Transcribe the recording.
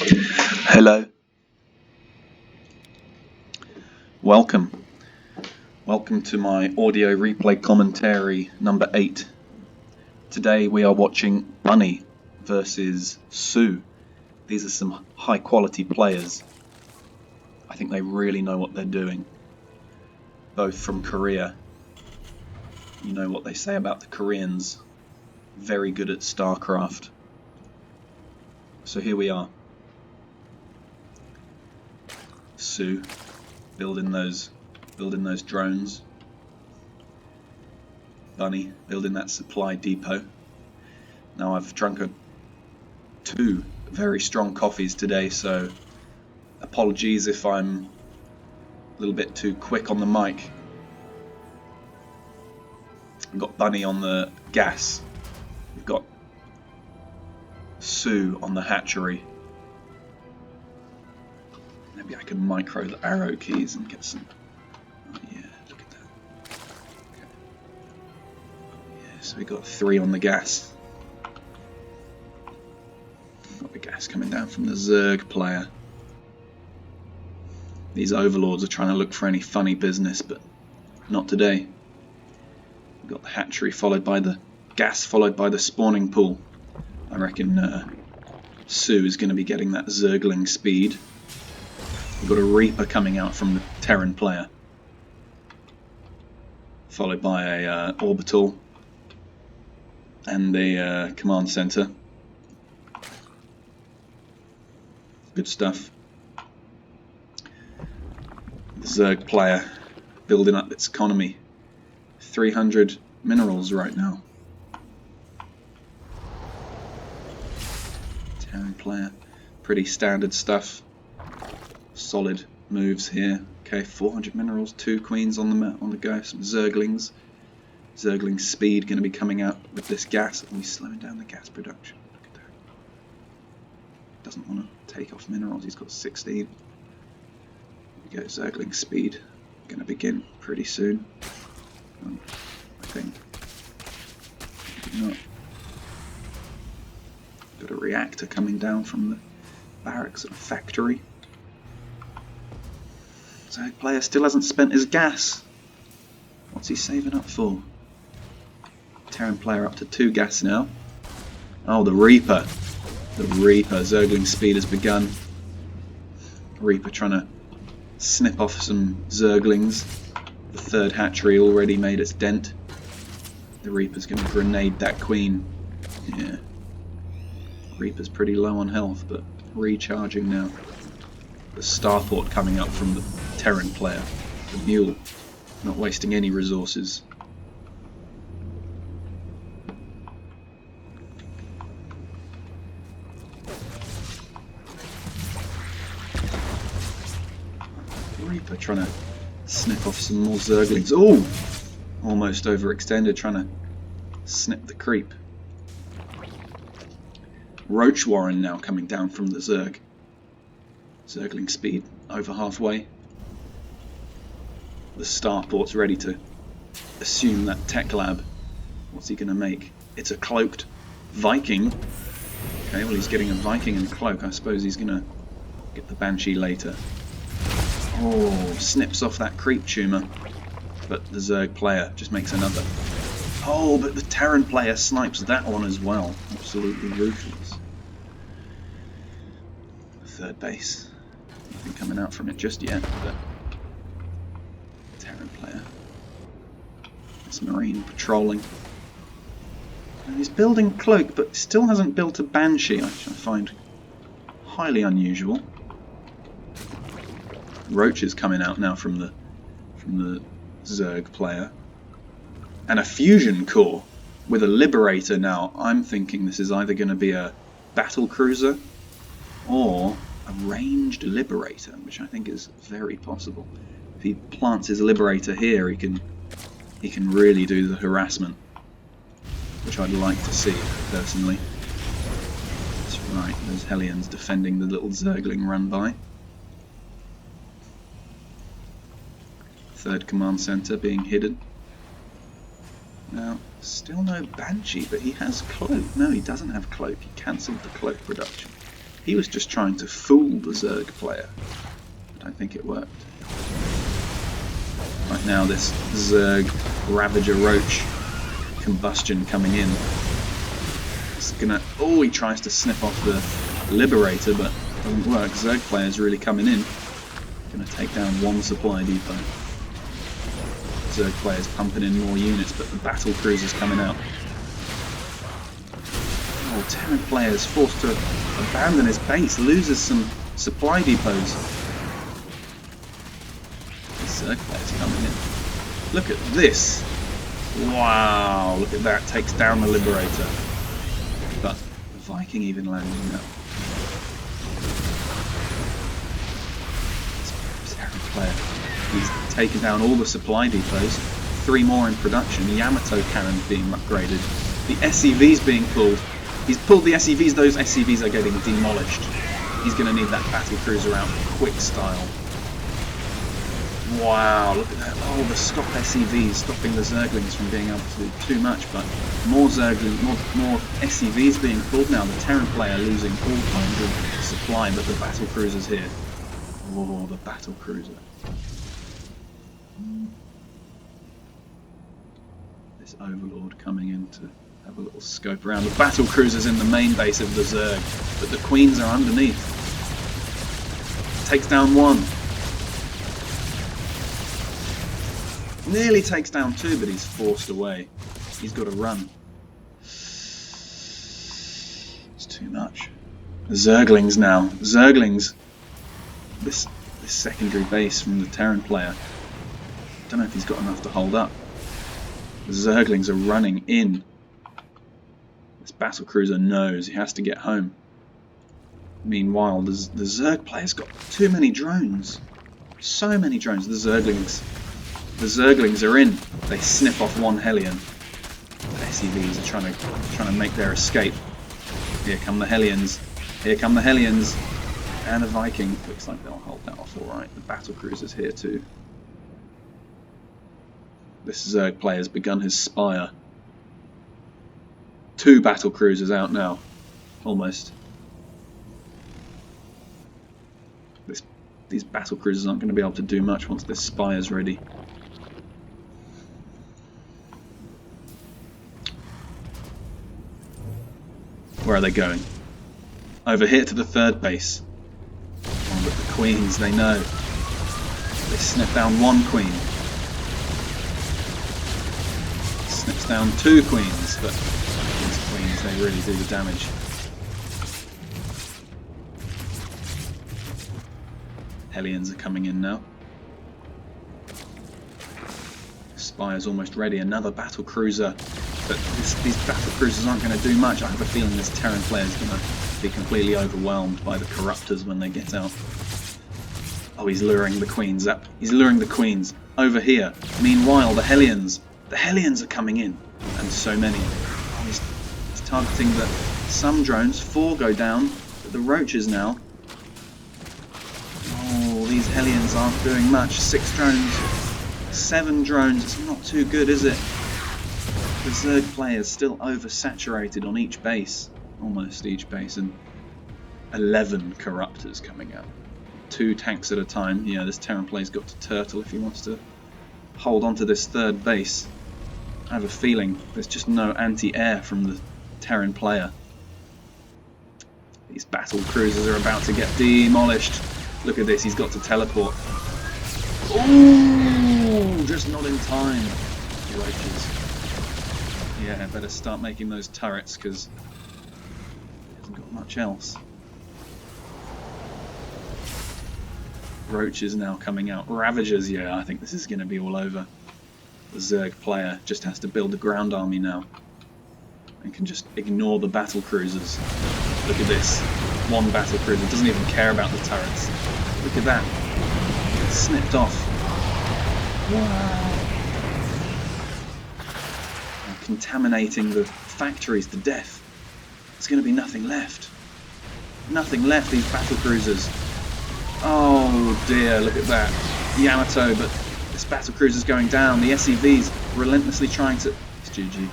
Hello. Welcome. Welcome to my audio replay commentary number 8. Today we are watching Bunny versus Sue. These are some high quality players. I think they really know what they're doing. Both from Korea. You know what they say about the Koreans. Very good at StarCraft. So here we are. Sue building those drones. Bunny building that supply depot. Now I've drunk two very strong coffees today, so apologies if I'm a little bit too quick on the mic. We've got Bunny on the gas. We've got Sue on the hatchery. Maybe I can micro the arrow keys and get some. Oh yeah, look at that. Okay. Yeah, so we got 3 on the gas. Got the gas coming down from the Zerg player. These overlords are trying to look for any funny business, but not today. We've got the hatchery followed by the gas, followed by the spawning pool. I reckon Sue is going to be getting that Zergling speed. We've got a Reaper coming out from the Terran player, followed by a orbital and a command center. Good stuff. The Zerg player building up its economy. 300 minerals right now. Terran player, pretty standard stuff. Solid moves here. Okay, 400 minerals, 2 queens on the go, some Zerglings. Zergling speed going to be coming out with this gas, and he's slowing down the gas production. Look at that. Doesn't want to take off minerals, he's got 16. Here we go, Zergling speed going to begin pretty soon. I think. Maybe not. Got a reactor coming down from the barracks and factory. So player still hasn't spent his gas. What's he saving up for? Terran player up to 2 gas now. Oh, the Reaper. The Reaper. Zergling speed has begun. Reaper trying to snip off some Zerglings. The 3rd hatchery already made its dent. The Reaper's going to grenade that queen. Yeah. Reaper's pretty low on health, but recharging now. The starport coming up from the Terran player. The mule. Not wasting any resources. Reaper trying to snip off some more Zerglings. Oh! Almost overextended, trying to snip the creep. Roach Warren now coming down from the Zerg. Zergling speed over halfway. The starport's ready to assume that tech lab. What's he going to make? It's a cloaked Viking. Okay, well he's getting a Viking and cloak. I suppose he's going to get the Banshee later. Oh, snips off that creep tumor. But the Zerg player just makes another. Oh, but the Terran player snipes that one as well. Absolutely ruthless. 3rd base. Nothing coming out from it just yet, but Terran player. This Marine patrolling. And he's building cloak, but still hasn't built a Banshee, which I find highly unusual. Roach is coming out now from the Zerg player. And a fusion core with a Liberator now. I'm thinking this is either going to be a battle cruiser or a ranged Liberator, which I think is very possible. If he plants his Liberator here, he can really do the harassment, which I'd like to see personally. That's right, there's Hellions defending the little Zergling run by. 3rd command center being hidden. Now, still no Banshee, but he has cloak. No, he doesn't have cloak. He cancelled the cloak production. He was just trying to fool the Zerg player. I don't think it worked. Right now this Zerg Ravager Roach combustion coming in. It's gonna... Oh, he tries to snip off the Liberator, but it doesn't work. Zerg player's really coming in. Gonna take down one supply depot. Zerg player's pumping in more units, but the battle cruiser's coming out. Oh, Terran player's forced to abandon his base, loses some supply depots. The Zerg player's coming in. Look at this! Wow, look at that, takes down the Liberator. But the Viking even landing now. Terran player. He's taken down all the supply depots, 3 more in production, the Yamato cannon being upgraded, the SCV's being pulled. He's pulled the SCVs, those SCVs are getting demolished. He's going to need that battle cruiser out quick style. Wow, look at that. Oh, the stop SCVs, stopping the Zerglings from being able to do too much, but more Zerglings, more SCVs being pulled now. The Terran player losing all kinds of supply, but the battle cruiser's here. Oh, the battle cruiser. This Overlord coming in to have a little scope around. The battle cruiser's in the main base of the Zerg, but the Queens are underneath. Takes down one. Nearly takes down 2, but he's forced away. He's got to run. It's too much. The Zerglings now. Zerglings. This secondary base from the Terran player. I don't know if he's got enough to hold up. The Zerglings are running in. This battle cruiser knows he has to get home. Meanwhile, the Zerg player's got too many drones. So many drones. The Zerglings are in. They snip off one Hellion. The SCVs are trying to make their escape. Here come the Hellions. Here come the Hellions. And the Viking. Looks like they'll hold that off alright. The battle cruiser's here too. This Zerg player's begun his spire. 2 battle cruisers out now. Almost. These battle cruisers aren't going to be able to do much once this spire's ready. Where are they going? Over here to the 3rd base. Oh, but the Queens, they know. They snip down 1 Queen. Snips down 2 Queens, but these Queens, they really do the damage. Hellions are coming in now. Spire's almost ready. Another battle cruiser. But these battle cruisers aren't going to do much. I have a feeling this Terran player is going to be completely overwhelmed by the Corruptors when they get out. Oh, he's luring the Queens up. He's luring the Queens over here. Meanwhile, the Hellions are coming in. And so many. Oh, he's targeting some drones. 4 go down. But the Roaches now. Oh, these Hellions aren't doing much. 6 drones. 7 drones. It's not too good, is it? The Zerg player's still oversaturated on each base. Almost each base. And 11 Corruptors coming out. 2 tanks at a time. Yeah, this Terran player's got to turtle if he wants to hold on to this 3rd base. I have a feeling there's just no anti-air from the Terran player. These battle cruisers are about to get demolished. Look at this, he's got to teleport. Ooh, just not in time. Roaches. Yeah, better start making those turrets because he hasn't got much else. Roaches now coming out. Ravagers, yeah, I think this is going to be all over. The Zerg player just has to build a ground army now and can just ignore the battle cruisers. Look at this. 1 battle cruiser, doesn't even care about the turrets. Look at that. It's snipped off. Wow. Contaminating the factories to death. There's going to be nothing left. Nothing left, these battle cruisers. Oh dear, look at that. Yamato, but this battle cruiser's going down. The SCV's relentlessly trying to... It's GG.